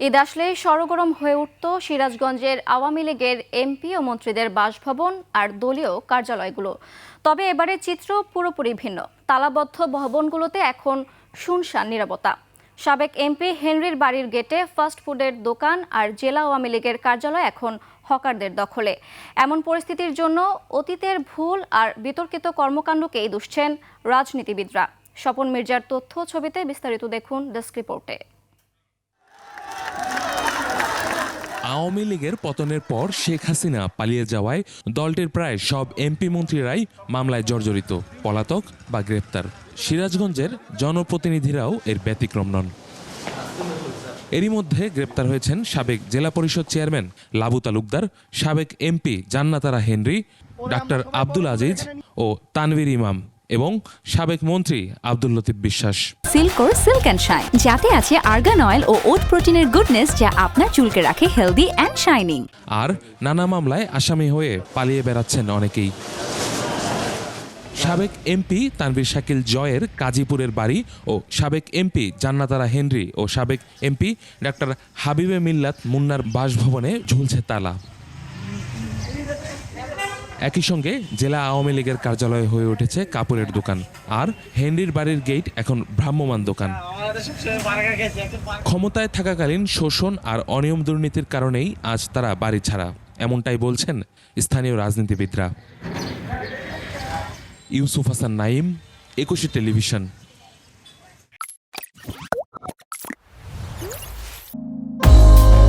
ঈদ আসলেই সরগরম হয়ে উঠত সিরাজগঞ্জের আওয়ামী লীগের এমপি ও মন্ত্রীদের বাসভবন আর দলীয় কার্যালয়গুলো। তবে এবারে চিত্র পুরোপুরি ভিন্ন। তালাবদ্ধ ভবনগুলোতে এখন শুনশান নীরবতা। সাবেক এমপি হেনরির বাড়ির গেটে ফাস্ট ফুডের দোকান আর জেলা আওয়ামী লীগের কার্যালয় এখন হকারদের দখলে। এমন পরিস্থিতির জন্য অতীতের ভুল আর বিতর্কিত কর্মকাণ্ডকেই দুষছেন রাজনীতিবিদরা। স্বপন মির্জার তথ্য ছবিতে বিস্তারিত দেখুন ডেস্ক রিপোর্টে। আওয়ামী লীগের পতনের পর শেখ হাসিনা পালিয়ে যাওয়ায় দলটির প্রায় সব এমপি মন্ত্রীরাই মামলায় জর্জরিত, পলাতক বা গ্রেপ্তার। সিরাজগঞ্জের জনপ্রতিনিধিরাও এর ব্যতিক্রম নন। এরই মধ্যে গ্রেপ্তার হয়েছেন সাবেক জেলা পরিষদ চেয়ারম্যান লাবু তালুকদার, সাবেক এমপি জান্নাত আরা হেনরি, ডাক্তার আব্দুল আজিজ ও তানভীর ইমাম এবং সাবেক মন্ত্রী আব্দুল লতিফ বিশ্বাস। সিল্কোর সিল্ক অ্যান্ড শাইন, যাতে আছে আর্গান অয়েল ও ওট প্রোটিনের গুডনেস, যা আপনার চুলকে রাখে হেলদি অ্যান্ড শাইনিং। আর নানা মামলায় আসামি হয়ে পালিয়ে বেড়াচ্ছেন অনেকেই। সাবেক এমপি তানভীর শাকিল জয়ের কাজীপুরের বাড়ি ও সাবেক এমপি জান্নাত আরা হেনরি ও সাবেক এমপি ডাক্তার হাবিবে মিল্লাত মুন্নার বাসভবনে ঝুলছে তালা। একই সঙ্গে জেলা আওয়ামী লীগের কার্যালয় হয়ে উঠেছে কাপড়ের দোকান, আর হেনরির বাড়ির গেট এখন ভ্রাম্যমাণ দোকান। ক্ষমতায় থাকাকালীন শোষণ আর অনিয়ম দুর্নীতির কারণেই আজ তারা বাড়ি ছাড়া, এমনটাই বলছেন স্থানীয় রাজনীতিবিদরা। ইউসুফ হাসান নাইম, 21 টেলিভিশন।